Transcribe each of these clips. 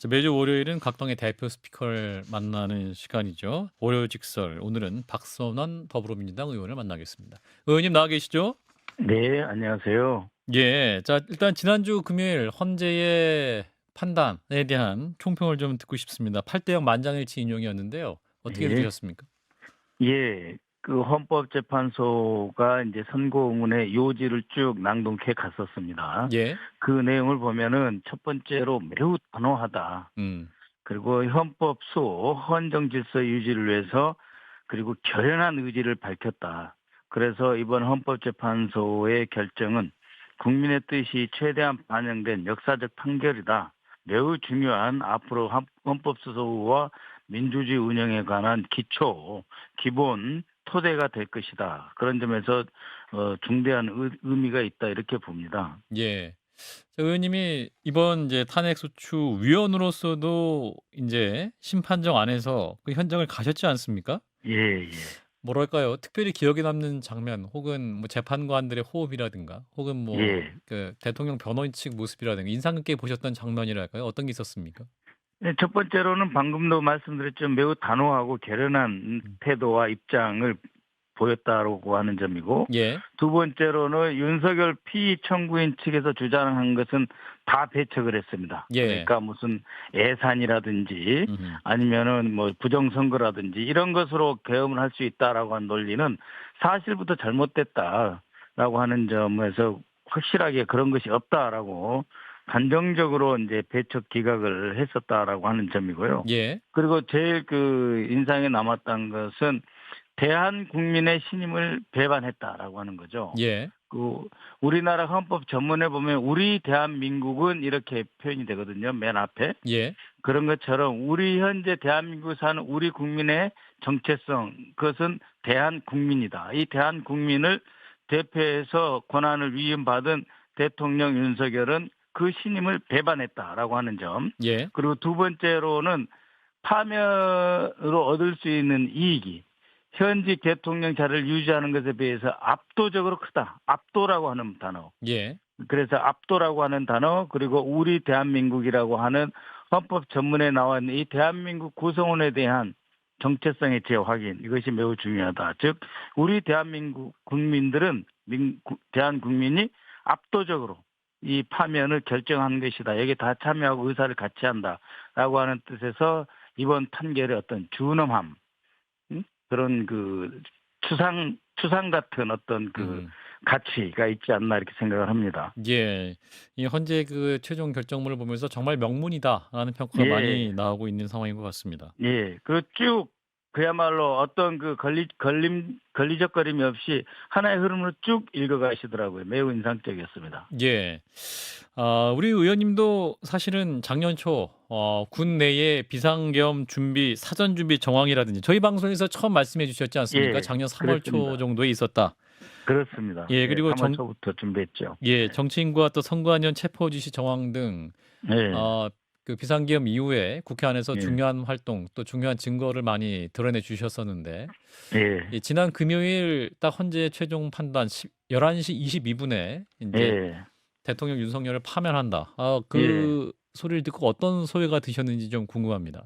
매주 월요일은 각 당의 대표 스피커를 만나는 시간이죠. 월요직설 오늘은 박선원 더불어민주당 의원을 만나겠습니다. 의원님 나와 계시죠? 네, 안녕하세요. 예. 자, 일단 지난주 금요일 헌재의 판단에 대한 총평을 좀 듣고 싶습니다. 8대 0 만장일치 인용이었는데요. 어떻게 예, 들으셨습니까? 예, 그 헌법재판소가 이제 선고문의 요지를 쭉 낭독해 갔었습니다. 예. 그 내용을 보면은 첫 번째로 매우 단호하다. 음. 그리고 헌법수 헌정 질서 유지를 위해서 그리고 결연한 의지를 밝혔다. 그래서 이번 헌법재판소의 결정은 국민의 뜻이 최대한 반영된 역사적 판결이다. 매우 중요한 앞으로 헌법수호와 민주주의 운영에 관한 기초, 기본 토대가 될 것이다. 그런 점에서 중대한 의미가 있다 이렇게 봅니다. 예. 자, 의원님이 이번 이제 탄핵소추 위원으로서도 이제 심판정 안에서 그 현장을 가셨지 않습니까? 예, 예, 뭐랄까요? 특별히 기억에 남는 장면 혹은 뭐 재판관들의 호흡이라든가 혹은 뭐 예. 그 대통령 변호인 측 모습이라든가 인상 깊게 보셨던 장면이랄까요? 어떤 게 있었습니까? 네, 첫 번째로는 방금도 말씀드렸지만 매우 단호하고 결연한 음. 태도와 입장을 보였다고 하는 점이고, 예. 두 번째로는 윤석열 피의 청구인 측에서 주장한 것은 다 배척을 했습니다. 예. 그러니까 무슨 애산이라든지 음흠. 아니면은 뭐 부정선거라든지 이런 것으로 계엄을 할 수 있다라고 하는 논리는 사실부터 잘못됐다라고 하는 점에서 확실하게 그런 것이 없다라고 단정적으로 이제 배척 기각을 했었다라고 하는 점이고요. 예. 그리고 제일 그 인상에 남았던 것은 대한국민의 신임을 배반했다라고 하는 거죠. 예. 그 우리나라 헌법 전문에 보면 우리 대한민국은 이렇게 표현이 되거든요. 맨 앞에. 예. 그런 것처럼 우리 현재 대한민국 사는 우리 국민의 정체성 그것은 대한국민이다. 이 대한국민을 대표해서 권한을 위임받은 대통령 윤석열은 그 신임을 배반했다라고 하는 점. 예. 그리고 두 번째로는 파면으로 얻을 수 있는 이익이 현직 대통령 자리를 유지하는 것에 비해서 압도적으로 크다. 압도라고 하는 단어. 예. 그래서 압도라고 하는 단어 그리고 우리 대한민국이라고 하는 헌법 전문에 나와 있는 이 대한민국 구성원에 대한 정체성의 재확인 이것이 매우 중요하다. 즉 우리 대한민국 국민들은 대한 국민이 압도적으로 이 파면을 결정한 것이다. 여기 다 참여하고 의사를 같이 한다라고 하는 뜻에서 이번 판결의 어떤 준엄함 그런 그 추상 같은 어떤 그 음. 가치가 있지 않나 이렇게 생각을 합니다. 예. 이 헌재 그 최종 결정문을 보면서 정말 명문이다라는 평가가 예, 많이 나오고 있는 상황인 것 같습니다. 예. 그 쭉 그야말로 어떤 그 걸리적거림이 없이 하나의 흐름으로 쭉 읽어가시더라고요. 매우 인상적이었습니다. 예. 우리 의원님도 사실은 작년 초 군 내의 비상계엄 준비 사전 준비 정황이라든지 저희 방송에서 처음 말씀해 주셨지 않습니까? 예, 작년 3월 초 그렇습니다. 정도에 있었다. 그렇습니다. 예, 예, 그리고 3월 초부터 준비했죠. 정치인과 또 선관위원 체포 지시 정황 등 예, 어 그 비상계엄 이후에 국회 안에서 예, 중요한 활동 또 중요한 증거를 많이 드러내 주셨었는데 예, 이 지난 금요일 딱 헌재 최종 판단 11시 22분에 인제 예, 대통령 윤석열을 파면한다. 예, 그 소리를 듣고 어떤 소회가 드셨는지 좀 궁금합니다.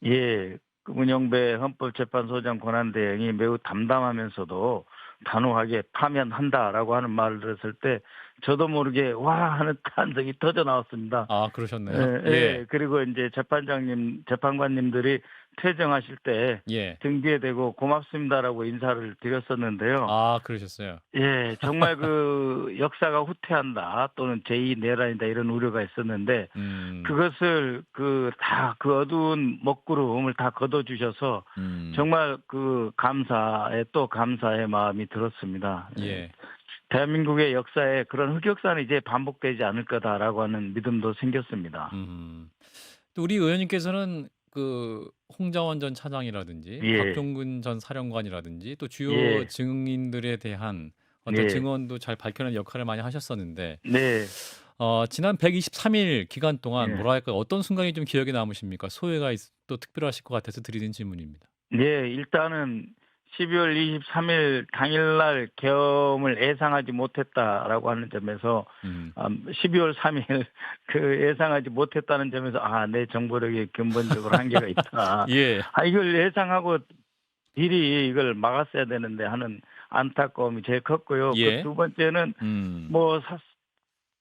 예. 그 문영배 헌법재판소장 권한대행이 매우 담담하면서도 단호하게 파면한다라고 하는 말을 들었을 때 저도 모르게 와 하는 탄성이 터져 나왔습니다. 아, 예, 그러셨나요? 예. 예. 그리고 이제 재판관님들이 퇴정하실 때 예. 등 뒤에 대고 고맙습니다라고 인사를 드렸었는데요. 아, 그러셨어요. 예, 정말 그 역사가 후퇴한다 또는 제2 내란이다 이런 우려가 있었는데 음. 그것을 그 다 그 어두운 먹구름을 다 걷어주셔서 음. 정말 그 감사에 또 감사의 마음이 들었습니다. 예. 예. 대한민국의 역사에 그런 흑역사는 이제 반복되지 않을 거다라고 하는 믿음도 생겼습니다. 음. 또 우리 의원님께서는 그 홍장원 전 차장이라든지 예, 박종근 전 사령관이라든지 또 주요 예, 증인들에 대한 어떤 네, 증언도 잘 밝혀내는 역할을 많이 하셨었는데 네, 지난 123일 기간 동안 예. 뭐랄까 어떤 순간이 좀 기억에 남으십니까? 소회가 또 특별하실 것 같아서 드리는 질문입니다. 네, 일단은 12월 23일 당일날 계엄을 예상하지 못했다라고 하는 점에서 음. 12월 3일 그 예상하지 못했다는 점에서 내 정보력이 근본적으로 한계가 있다. 예. 이걸 예상하고 미리 이걸 막았어야 되는데 하는 안타까움이 제일 컸고요. 그 예. 두 번째는 음.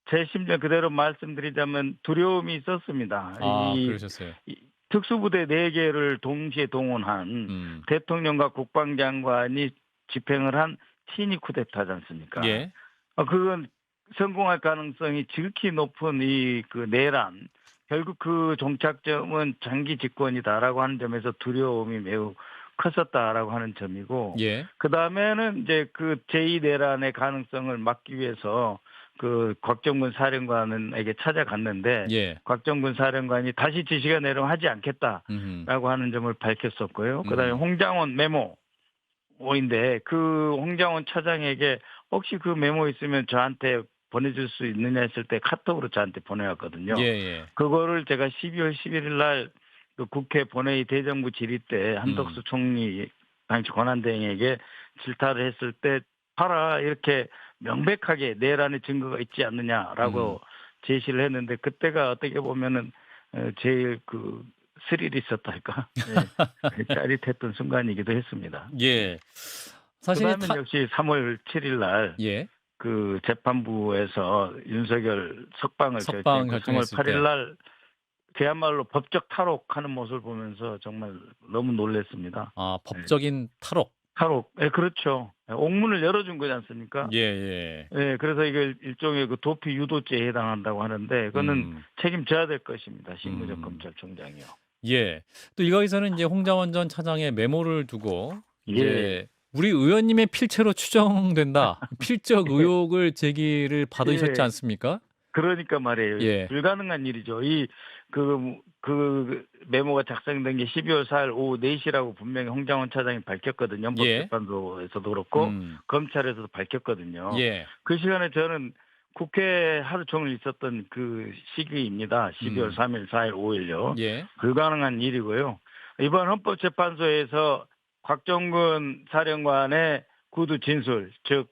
제 심정 그대로 말씀드리자면 두려움이 있었습니다. 그러셨어요. 이 특수부대 4개를 동시에 동원한 음. 대통령과 국방장관이 집행을 한 친위 쿠데타지 않습니까? 예. 그건 성공할 가능성이 지극히 높은 그 내란, 결국 그 종착점은 장기 집권이다라고 하는 점에서 두려움이 매우 컸었다라고 하는 점이고, 예. 그 다음에는 이제 그 제2 내란의 가능성을 막기 위해서 그 곽정근 사령관에게 찾아갔는데, 예. 곽정근 사령관이 다시 지시가 내려면 하지 않겠다라고 음. 하는 점을 밝혔었고요. 그 다음에 홍장원 메모인데 그 홍장원 차장에게 혹시 그 메모 있으면 저한테 보내줄 수 있느냐 했을 때 카톡으로 저한테 보내왔거든요. 예. 그거를 제가 12월 11일 날 그 국회 본회의 대정부 질의 때 한덕수 총리 당시 권한대행에게 질타를 했을 때 봐라 이렇게 명백하게 내란의 증거가 있지 않느냐라고 제시를 했는데 그때가 어떻게 보면은 제일 그 스릴이 있었달까 짜릿했던 순간이기도 했습니다. 예. 사실 그다음에 역시 3월 7일 날 예. 그 재판부에서 윤석열 석방을 석방 결정했고 3월 결정했을 8일 때. 날 그야말로 법적 탈옥하는 모습을 보면서 정말 너무 놀랐습니다. 법적인 탈옥. 탈옥, 그렇죠. 옥문을 열어준 거지 않습니까? 예. 그래서 이걸 일종의 그 도피 유도죄에 해당한다고 하는데 그거는 책임져야 될 것입니다. 신무적 검찰총장이요. 예. 또 이거에서는 이제 홍장원 전 차장의 메모를 두고 예. 이제 우리 의원님의 필체로 추정된다. 필적 의혹을 제기를 받으셨지 예. 않습니까? 그러니까 말이에요. 예. 불가능한 일이죠. 그 메모가 작성된 게 12월 4일 오후 4시라고 분명히 홍장원 차장이 밝혔거든요. 헌법재판소에서도 그렇고 검찰에서도 밝혔거든요. 예. 그 시간에 저는 국회 하루 종일 있었던 그 시기입니다. 12월 3일, 4일, 5일요. 예. 불가능한 일이고요. 이번 헌법재판소에서 곽정근 사령관의 구두 진술, 즉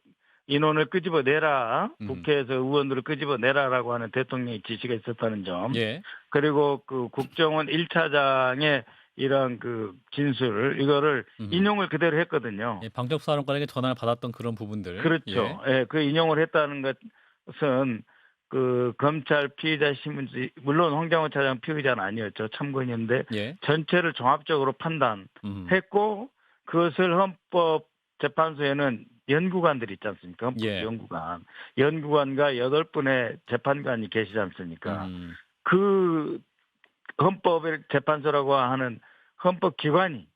인원을 끄집어내라, 국회에서 의원들을 끄집어내라라고 하는 대통령의 지시가 있었다는 점, 예. 그리고 그 국정원 1차장의 이런 그 진술, 이거를 인용을 그대로 했거든요. 예, 방첩사령관에게 전화를 받았던 그런 부분들. 그렇죠. 그 인용을 했다는 것은 그 검찰 피의자 신문지, 물론 홍장원 차장 피의자는 아니었죠. 참고인인데 예. 전체를 종합적으로 판단했고 그것을 헌법재판소에는 연구관들이 있지 않습니까? 연구관과 8분의 재판관이 계시지 않습니까? 그 헌법재판소라고 하는 헌법기관이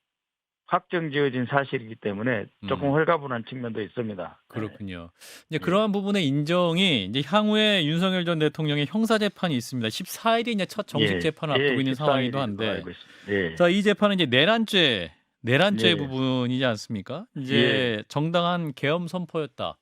확정지어진 사실이기 때문에 조금 홀가분한 측면도 있습니다. 그렇군요. 이제 그러한 부분의 인정이 이제 향후에 윤석열 전 대통령의 형사 재판이 있습니다. 14일이 이제 첫 정식 재판을 앞두고 있는 상황이기도 한데, 자, 이 재판은 이제 내란죄 부분이지 않습니까? 이제 정당한 계엄 선포였다,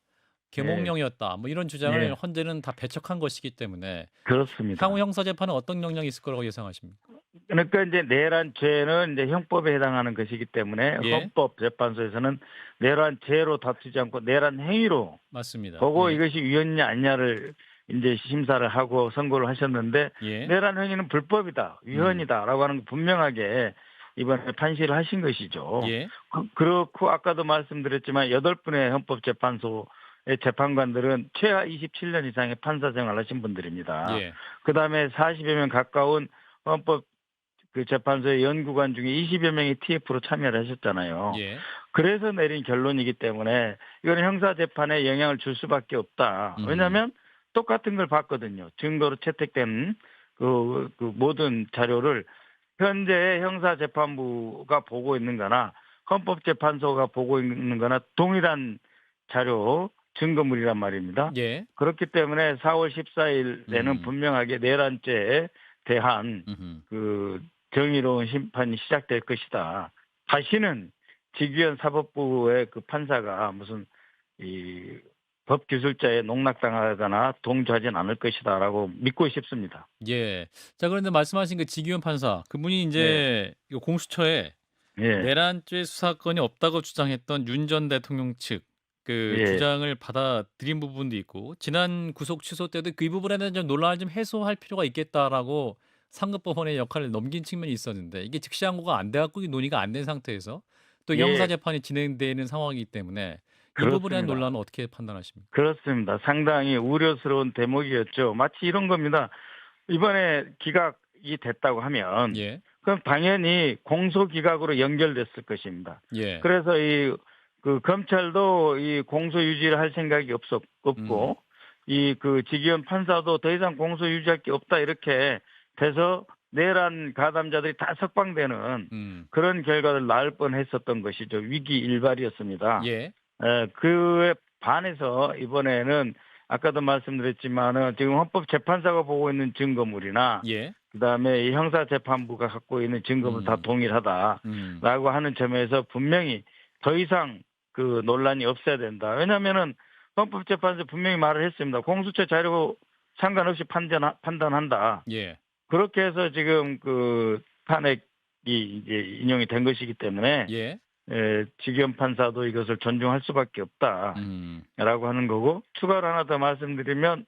계몽령이었다, 뭐 이런 주장을 헌재는 다 배척한 것이기 때문에 그렇습니다. 향후 형사 재판은 어떤 영향이 있을 거라고 예상하십니까? 그러니까 이제 내란죄는 이제 형법에 해당하는 것이기 때문에 헌법재판소에서는 내란죄로 다투지 않고 내란 행위로 맞습니다. 보고 이것이 위헌이냐 아니냐를 이제 심사를 하고 선고를 하셨는데 내란 행위는 불법이다, 위헌이다라고 하는 거 분명하게 이번에 판시를 하신 것이죠. 그렇고 아까도 말씀드렸지만 8분의 헌법재판소의 재판관들은 최하 27년 이상의 판사 생활을 하신 분들입니다. 그다음에 40여 명 가까운 헌법 그 재판소의 연구관 중에 20여 명이 TF로 참여를 하셨잖아요. 그래서 내린 결론이기 때문에 이거는 형사재판에 영향을 줄 수밖에 없다. 왜냐하면 똑같은 걸 봤거든요. 증거로 채택된 그 모든 자료를 현재 형사재판부가 보고 있는 거나 헌법재판소가 보고 있는 거나 동일한 자료, 증거물이란 말입니다. 그렇기 때문에 4월 14일에는 분명하게 내란죄에 대한 그 정의로운 심판이 시작될 것이다. 다시는 직위원 사법부의 그 판사가 무슨 이 법기술자에 농락당하거나 동조하진 않을 것이다라고 믿고 싶습니다. 자, 그런데 말씀하신 그 직위원 판사, 그분이 이제 이거 공수처에 예. 내란죄 수사건이 없다고 주장했던 윤 전 대통령 측 그 예. 주장을 받아들인 부분도 있고 지난 구속 취소 때도 그 부분에 대한 좀 논란을 좀 해소할 필요가 있겠다라고 상급법원의 역할을 넘긴 측면이 있었는데 이게 즉시 항고가 안 돼갖고 논의가 안 된 상태에서 또 형사 예. 재판이 진행되는 상황이기 때문에 이 부분에 대한 그렇습니다. 논란은 어떻게 판단하십니까? 그렇습니다. 상당히 우려스러운 대목이었죠. 마치 이런 겁니다. 이번에 기각이 됐다고 하면 예, 그럼 당연히 공소 기각으로 연결됐을 것입니다. 예, 그래서 그 검찰도 이 공소 유지를 할 생각이 음, 없고 이 그 지기현 판사도 더 이상 공소 유지할 게 없다 이렇게 돼서 내란 가담자들이 다 석방되는 음, 그런 결과를 낳을 뻔했었던 것이죠. 위기 일발이었습니다. 예, 그에 반해서 이번에는 아까도 말씀드렸지만은 지금 헌법재판소가 보고 있는 증거물이나 예, 그다음에 이 형사재판부가 갖고 있는 증거물 다 음, 동일하다라고 하는 점에서 분명히 더 이상 그 논란이 없어야 된다. 왜냐하면은 헌법재판소 분명히 말을 했습니다. 공수처 자료 상관없이 판단한다. 예, 그렇게 해서 지금 그 탄핵이 이제 인용이 된 것이기 때문에 예, 지기현 판사도 이것을 존중할 수밖에 없다라고 음, 하는 거고 추가로 하나 더 말씀드리면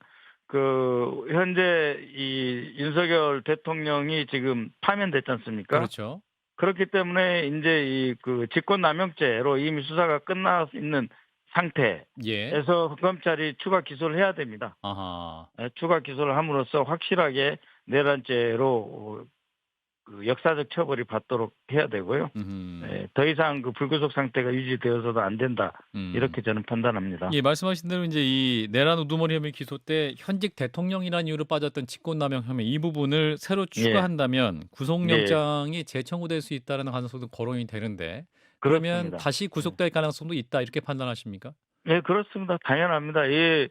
그 현재 이 윤석열 대통령이 지금 파면됐지 않습니까? 그렇죠. 그렇기 때문에 이제 이 그 직권남용죄로 이미 수사가 끝나 있는 예, 상태에서 검찰이 추가 기소를 해야 됩니다. 아하. 추가 기소를 함으로써 확실하게 내란죄로 그 역사적 처벌이 받도록 해야 되고요. 더 이상 그 불구속 상태가 유지되어서도 안 된다. 음. 이렇게 저는 판단합니다. 예, 말씀하신 대로 이제 이 내란 우두머리 혐의 기소 때 현직 대통령이라는 이유로 빠졌던 직권남용 혐의 이 부분을 새로 예, 추가한다면 예, 구속영장이 재청구될 수 있다는 가능성도 거론이 되는데 그러면 그렇습니다. 다시 예, 구속될 가능성도 있다 이렇게 판단하십니까? 예, 그렇습니다. 당연합니다. 이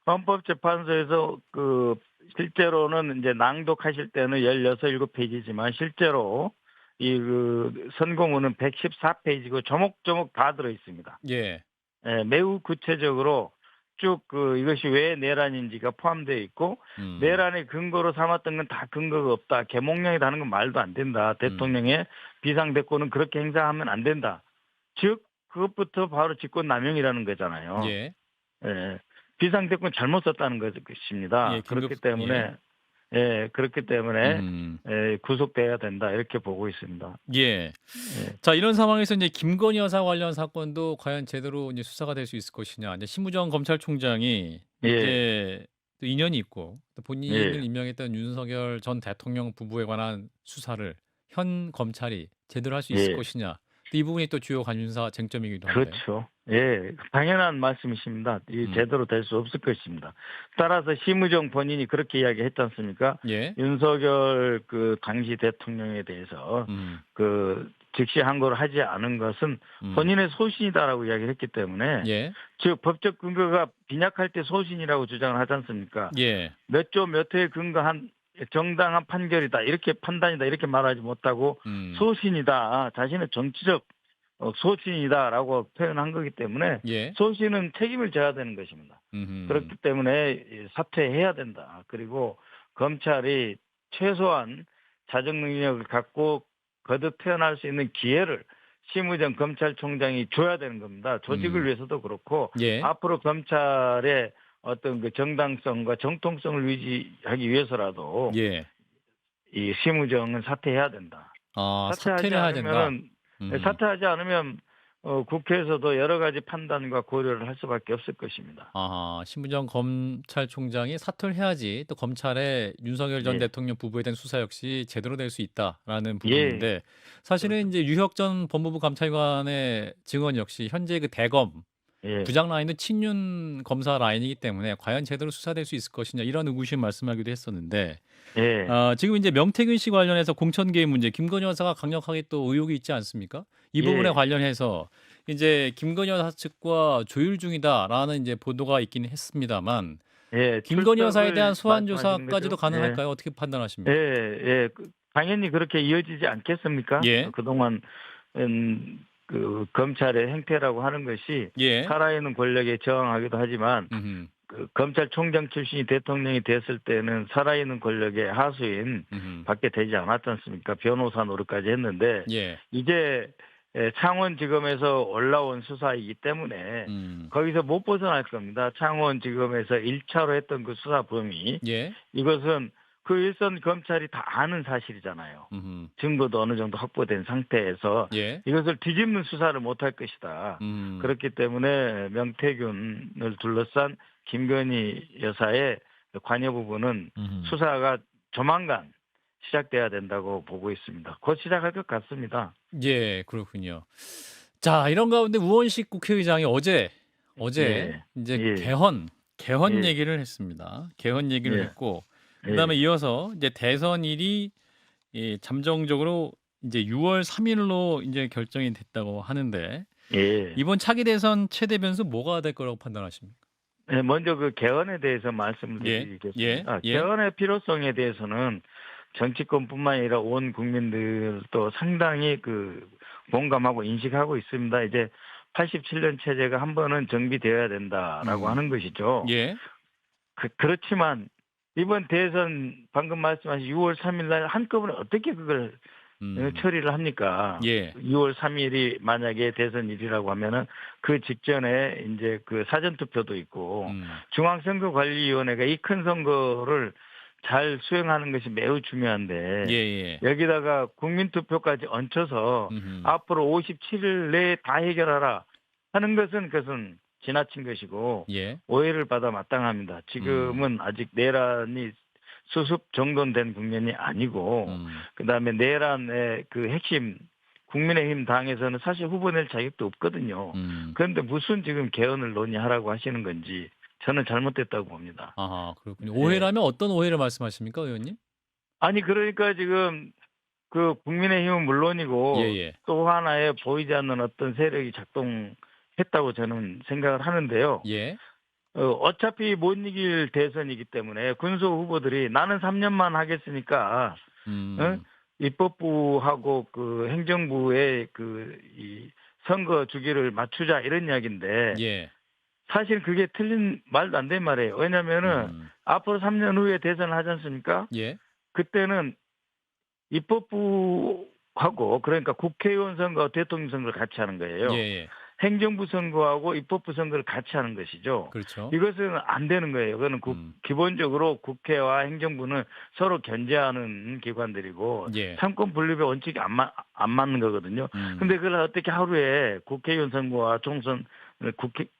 헌법재판소에서 그 실제로는 이제 낭독하실 때는 16, 17페이지지만 실제로 이 그 선고문은 114페이지고 조목조목 다 들어 있습니다. 예. 매우 구체적으로 쭉 그 이것이 왜 내란인지가 포함되어 있고 음. 내란의 근거로 삼았던 건 다 근거가 없다. 계몽령이 다는 건 말도 안 된다. 음. 대통령의 비상대권은 그렇게 행사하면 안 된다. 즉 그것부터 바로 직권남용이라는 거잖아요. 예. 예, 비상대권 잘못 썼다는 예, 것입니다. 긴급 예. 그렇기 때문에 음. 구속돼야 된다 이렇게 보고 있습니다. 예. 예, 자, 이런 상황에서 이제 김건희 여사 관련 사건도 과연 제대로 이제 수사가 될 수 있을 것이냐. 이제 심우정 검찰총장이 예, 이제 또 인연이 있고 또 본인을 예, 임명했던 윤석열 전 대통령 부부에 관한 수사를 현 검찰이 제대로 할 수 있을 예. 것이냐. 이 부분이 또 주요 관심사 쟁점이기도 한데. 그렇죠. 예, 당연한 말씀이십니다. 이 음. 제대로 될 수 없을 것입니다. 따라서 심우정 본인이 그렇게 이야기했지 않습니까? 예. 윤석열 그 당시 대통령에 대해서 음. 그 즉시 항고를 하지 않은 것은 음. 본인의 소신이다라고 이야기를 했기 때문에 예. 즉 법적 근거가 빈약할 때 소신이라고 주장을 하지 않습니까? 예. 몇 조 몇 회에 근거한 정당한 판결이다 이렇게 판단이다 이렇게 말하지 못하고 음. 소신이다 자신의 정치적 소신이다라고 표현한 거기 때문에 예. 소신은 책임을 져야 되는 것입니다. 음. 그렇기 때문에 사퇴해야 된다. 그리고 검찰이 최소한 자정 능력을 갖고 거듭 태어날 수 있는 기회를 심우정 검찰총장이 줘야 되는 겁니다. 조직을 위해서도 그렇고 예. 앞으로 검찰의 어떤 그 정당성과 정통성을 유지하기 위해서라도 예. 이 심우정은 사퇴해야 된다. 아, 사퇴하지 사퇴를 해야 된다. 않으면 사퇴하지 않으면 국회에서도 여러 가지 판단과 고려를 할 수밖에 없을 것입니다. 아, 심부정 검찰총장이 사퇴를 해야지 또 검찰의 윤석열 전 예, 대통령 부부에 대한 수사 역시 제대로 될 수 있다라는 예, 부분인데 사실은 그렇습니다. 이제 유혁 전 법무부 감찰관의 증언 역시 현재 그 대검 예, 부장 라인은 친윤 검사 라인이기 때문에 과연 제대로 수사될 수 있을 것이냐 이런 의구심 말씀하기도 했었는데 예, 지금 이제 명태균 씨 관련해서 공천계획 문제 김건희 여사가 강력하게 또 의혹이 있지 않습니까? 이 부분에 예, 관련해서 이제 김건희 여사 측과 조율 중이다라는 이제 보도가 있긴 했습니다만 예. 김건희 여사에 대한 출석을 소환 말씀하시는 조사까지도 거죠? 예, 가능할까요? 어떻게 예, 판단하십니까? 예. 당연히 그렇게 이어지지 않겠습니까? 예, 그동안 그 검찰의 행태라고 하는 것이 예, 살아있는 권력에 저항하기도 하지만 음, 그 검찰총장 출신이 대통령이 됐을 때는 살아있는 권력의 하수인 밖에 되지 않았지 않습니까? 변호사 노릇까지 했는데 예. 이제 창원지검에서 올라온 수사이기 때문에 거기서 못 벗어날 겁니다. 창원지검에서 1차로 했던 그 수사 범위. 예. 이것은 그 일선 검찰이 다 아는 사실이잖아요. 증거도 어느 정도 확보된 상태에서 예. 이것을 뒤집는 수사를 못할 것이다. 그렇기 때문에 명태균을 둘러싼 김건희 여사의 관여 부분은 수사가 조만간 시작돼야 된다고 보고 있습니다. 곧 시작할 것 같습니다. 예, 그렇군요. 자, 이런 가운데 우원식 국회의장이 어제 예. 이제 예. 개헌 예. 얘기를 했습니다. 개헌 얘기를 예. 했고 예. 그다음에 이어서 이제 대선일이 잠정적으로 이제 6월 3일로 이제 결정이 됐다고 하는데 예. 이번 차기 대선 최대 변수 뭐가 될 거라고 판단하십니까? 네, 먼저 그 개헌에 대해서 말씀을 예. 드리겠습니다. 예. 개헌의 필요성에 대해서는 정치권뿐만 아니라 온 국민들도 상당히 그 공감하고 인식하고 있습니다. 이제 87년 체제가 한 번은 정비되어야 된다라고 하는 것이죠. 예. 그렇지만 이번 대선 방금 말씀하신 6월 3일 날 한꺼번에 어떻게 그걸 처리를 합니까? 예. 6월 3일이 만약에 대선일이라고 하면은 그 직전에 이제 그 사전투표도 있고 중앙선거관리위원회가 이 큰 선거를 잘 수행하는 것이 매우 중요한데 예. 여기다가 국민투표까지 얹혀서 앞으로 57일 내에 다 해결하라 하는 것은 그것은 지나친 것이고 예. 오해를 받아 마땅합니다. 지금은 아직 내란이 수습 정돈된 국면이 아니고 그다음에 내란의 그 핵심 국민의힘 당에서는 사실 후보 낼 자격도 없거든요. 그런데 무슨 지금 개헌을 논의하라고 하시는 건지 저는 잘못됐다고 봅니다. 아, 그렇군요. 오해라면 어떤 오해를 말씀하십니까, 의원님? 아니 그러니까 지금 그 국민의힘은 물론이고 예. 또 하나의 보이지 않는 어떤 세력이 작동했다고 저는 생각을 하는데요. 예. 어차피 못 이길 대선이기 때문에 군소 후보들이 나는 3년만 하겠으니까 입법부하고 그 행정부의 이 선거 주기를 맞추자 이런 이야기인데 예. 사실 그게 틀린 말도 안 되는 말이에요. 왜냐면은 앞으로 3년 후에 대선을 하지 않습니까? 예. 그때는 입법부하고 그러니까 국회의원 선거, 대통령 선거를 같이 하는 거예요. 예. 행정부 선거하고 입법부 선거를 같이 하는 것이죠. 그렇죠. 이것은 안 되는 거예요. 그거는 기본적으로 국회와 행정부는 서로 견제하는 기관들이고 예. 삼권 분립의 원칙이 안 맞는 거거든요. 근데 그걸 어떻게 하루에 국회의원 선거와 총선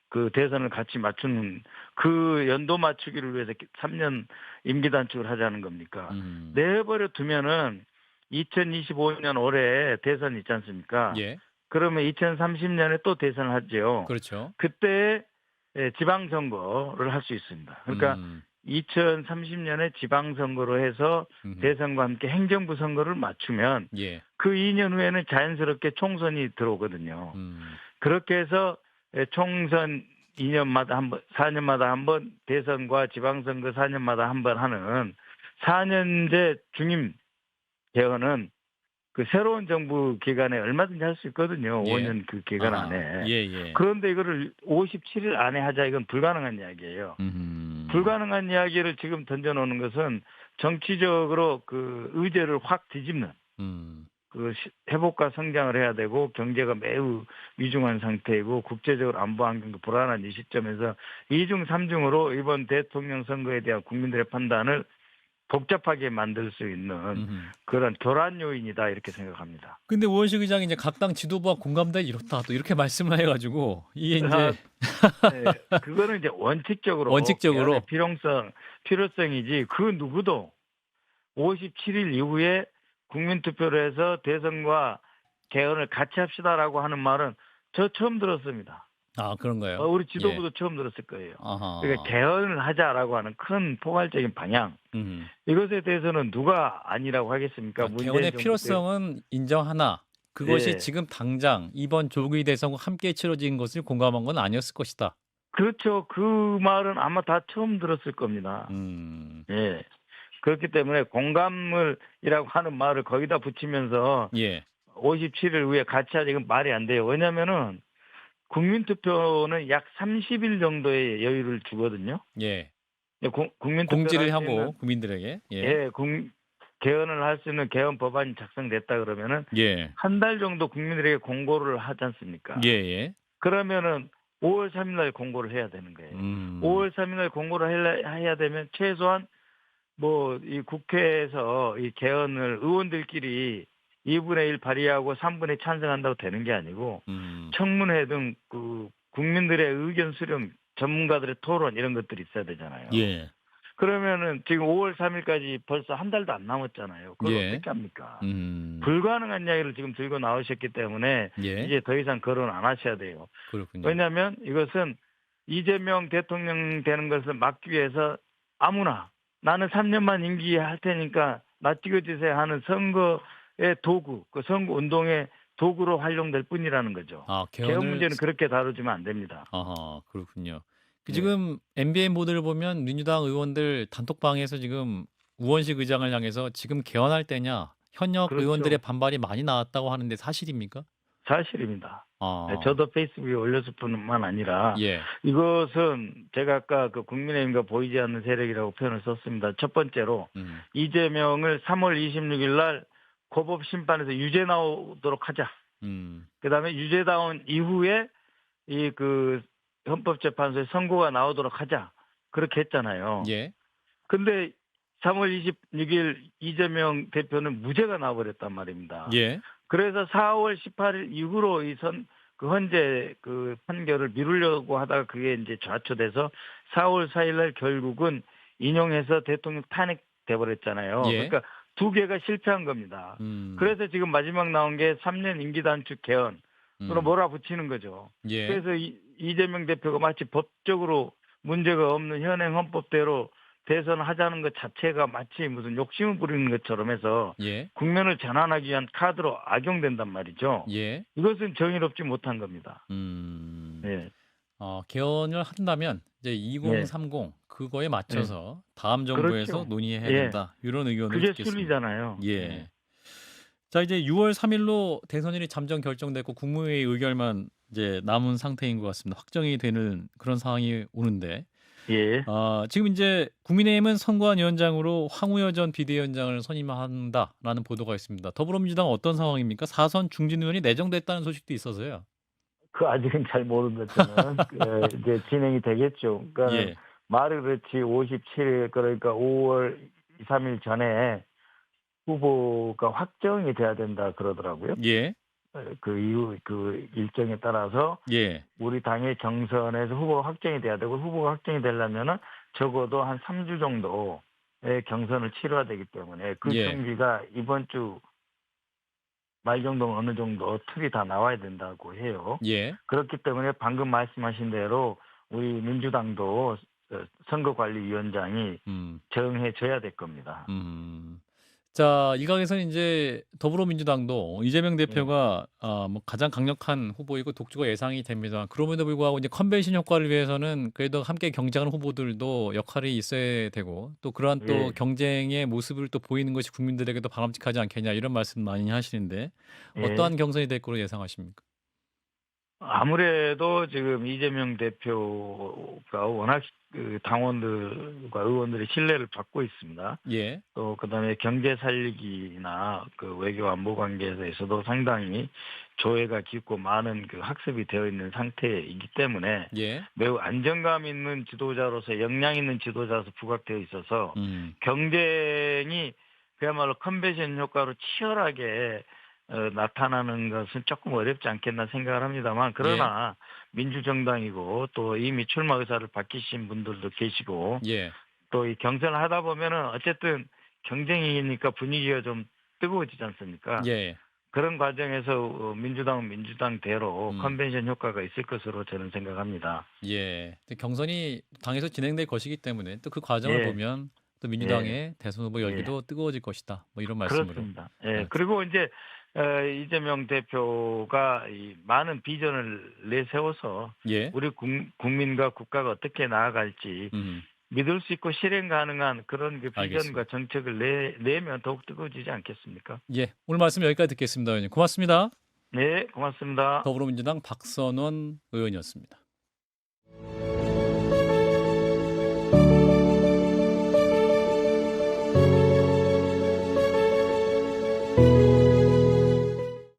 그 대선을 같이 맞추는 그 연도 맞추기를 위해서 3년 임기 단축을 하자는 겁니까? 내버려 두면은 2025년 올해 대선 있지 않습니까? 예. 그러면 2030년에 또 대선을 하죠. 그렇죠. 그때 지방선거를 할 수 있습니다. 그러니까 2030년에 지방선거로 해서 대선과 함께 행정부 선거를 맞추면 예. 그 2년 후에는 자연스럽게 총선이 들어오거든요. 그렇게 해서 총선 2년마다 한 번, 4년마다 한 번, 대선과 지방선거 4년마다 한 번 하는 4년제 중임 개헌은 그 새로운 정부 기간에 얼마든지 할 수 있거든요. 예. 5년 그 기간 안에. 예. 그런데 이거를 57일 안에 하자 이건 불가능한 이야기예요. 불가능한 이야기를 지금 던져놓는 것은 정치적으로 그 의제를 확 뒤집는 그 회복과 성장을 해야 되고 경제가 매우 위중한 상태이고 국제적으로 안보 환경도 불안한 이 시점에서 2중 3중으로 이번 대통령 선거에 대한 국민들의 판단을 복잡하게 만들 수 있는 그런 교란 요인이다 이렇게 생각합니다. 근데 우원식 의장이 이제 각 당 지도부와 공감대 이렇다 또 이렇게 말씀을 해가지고 이게 이제 네, 그거는 이제 원칙적으로 필요성이지 그 누구도 57일 이후에 국민투표를 해서 대선과 개헌을 같이 합시다라고 하는 말은 저 처음 들었습니다. 아, 그런가요? 우리 지도부도 처음 들었을 거예요. 아하. 그러니까 개헌을 하자라고 하는 큰 포괄적인 방향. 이것에 대해서는 누가 아니라고 하겠습니까? 그러니까 개헌의 필요성은 인정하나 그것이 예. 지금 당장 이번 조기 대선과 함께 치러진 것을 공감한 건 아니었을 것이다. 그렇죠. 그 말은 아마 다 처음 들었을 겁니다. 예. 그렇기 때문에 공감을이라고 하는 말을 거기다 붙이면서 예. 57일 후에 같이 하자 이건 말이 안 돼요. 왜냐면은 국민투표는 약 30일 정도의 여유를 주거든요. 예. 국민투표를 공지를 할 수 있는, 하고 국민들에게. 예. 예, 개헌을 할 수 있는 개헌 법안이 작성됐다 그러면은 예. 한 달 정도 국민들에게 공고를 하지 않습니까? 예, 예. 그러면은 5월 3일 날 공고를 해야 되는 거예요. 5월 3일 날 공고를 해야 되면 최소한 뭐 이 국회에서 이 개헌을 의원들끼리 2분의 1 발의하고 3분의 찬성한다고 되는 게 아니고 청문회 등 그 국민들의 의견 수렴, 전문가들의 토론 이런 것들이 있어야 되잖아요. 예. 그러면은 지금 5월 3일까지 벌써 한 달도 안 남았잖아요. 그걸 예. 어떻게 합니까? 음. 불가능한 이야기를 지금 들고 나오셨기 때문에 예. 이제 더 이상 거론 안 하셔야 돼요. 그렇군요. 왜냐하면 이것은 이재명 대통령 되는 것을 막기 위해서 아무나 나는 3년만 임기 할 테니까 나 찍어주세요 하는 선거의 도구, 그 선거 운동의 도구로 활용될 뿐이라는 거죠. 아, 개헌 문제는 그렇게 다루지면 안 됩니다. 아하, 그렇군요. 네. 지금 MBN 보도를 보면 민주당 의원들 단톡방에서 지금 우원식 의장을 향해서 지금 개헌할 때냐, 현역 그렇죠. 의원들의 반발이 많이 나왔다고 하는데 사실입니까? 사실입니다. 아, 네, 저도 페이스북에 올렸을 뿐만 아니라 예. 이것은 제가 아까 그 국민의힘과 보이지 않는 세력이라고 표현을 썼습니다. 첫 번째로 이재명을 3월 26일 날 고법 심판에서 유죄 나오도록 하자. 그다음에 유죄 나온 이후에 이 그 헌법재판소에 선고가 나오도록 하자. 그렇게 했잖아요. 예. 근데 3월 26일 이재명 대표는 무죄가 나와버렸단 말입니다. 예. 그래서 4월 18일 이후로 그 헌재 그 판결을 미루려고 하다가 그게 이제 좌초돼서 4월 4일 날 결국은 인용해서 대통령 탄핵돼 버렸잖아요. 예. 그러니까 두 개가 실패한 겁니다. 그래서 지금 마지막 나온 게 3년 임기 단축 개헌으로 몰아붙이는 거죠. 예. 그래서 이재명 대표가 마치 법적으로 문제가 없는 현행 헌법대로 대선하자는 것 자체가 마치 무슨 욕심을 부리는 것처럼 해서 예. 국면을 전환하기 위한 카드로 악용된단 말이죠. 예. 이것은 정의롭지 못한 겁니다. 네. 개헌을 한다면 이제 2030 그거에 맞춰서 다음 정부에서 그렇죠. 논의해야 된다. 이런 의견을 그게 듣겠습니다. 순리잖아요. 예. 자, 이제 6월 3일로 대선일이 잠정 결정됐고 국무회의 의결만 이제 남은 상태인 것 같습니다. 확정이 되는 그런 상황이 오는데 예. 지금 이제 국민의힘은 선관위원장으로 황우여 전 비대위원장을 선임한다라는 보도가 있습니다. 더불어민주당은 어떤 상황입니까? 4선 중진 의원이 내정됐다는 소식도 있어서요. 그 아직은 잘 모르는 것처럼 이제 진행이 되겠죠. 그러니까 예. 말이 그렇지 57일 그러니까 5월 2, 3일 전에 후보가 확정이 돼야 된다 그러더라고요. 예. 그 이후 그 일정에 따라서 예. 우리 당의 경선에서 후보가 확정이 돼야 되고 후보가 확정이 되려면은 적어도 한 3주 정도의 경선을 치러야 되기 때문에 그 예. 준비가 이번 주 말 정도는 어느 정도 틀이 다 나와야 된다고 해요. 예. 그렇기 때문에 방금 말씀하신 대로 우리 민주당도 선거관리위원장이 정해져야 될 겁니다. 자, 이 각에서는 이제 더불어민주당도 이재명 대표가 뭐 가장 강력한 후보이고 독주가 예상이 됩니다. 그럼에도 불구하고 이제 컨벤션 효과를 위해서는 그래도 함께 경쟁하는 후보들도 역할이 있어야 되고 또 그러한 또 경쟁의 모습을 또 보이는 것이 국민들에게도 바람직하지 않겠냐 이런 말씀 많이 하시는데 어떠한 경선이 될 거로 예상하십니까? 아무래도 지금 이재명 대표가 워낙 그 당원들과 의원들의 신뢰를 받고 있습니다. 예. 또 그다음에 경제 살리기나 그 외교 안보 관계에서도 상당히 조회가 깊고 많은 그 학습이 되어 있는 상태이기 때문에 예. 매우 안정감 있는 지도자로서 역량 있는 지도자로서 부각되어 있어서 경쟁이 그야말로 컨벤션 효과로 치열하게 나타나는 것은 조금 어렵지 않겠나 생각을 합니다만 그러나 민주정당이고 또 이미 출마 의사를 밝히신 분들도 계시고 예. 또 이 경선을 하다 보면은 어쨌든 경쟁이니까 분위기가 좀 뜨거워지지 않습니까? 예. 그런 과정에서 민주당은 민주당대로 컨벤션 효과가 있을 것으로 저는 생각합니다. 예. 경선이 당에서 진행될 것이기 때문에 또 그 과정을 보면 또 민주당의 대선 후보 열기도 뜨거워질 것이다. 뭐 이런 말씀으로. 그렇습니다. 예. 그리고 이제 이재명 대표가 이 많은 비전을 내세워서 우리 국민과 국가가 어떻게 나아갈지 믿을 수 있고 실행 가능한 그런 그 비전과 알겠습니다. 정책을 내면 더욱 뜨거워지지 않겠습니까? 예, 오늘 말씀 여기까지 듣겠습니다, 의원님. 고맙습니다. 네, 고맙습니다. 더불어민주당 박선원 의원이었습니다.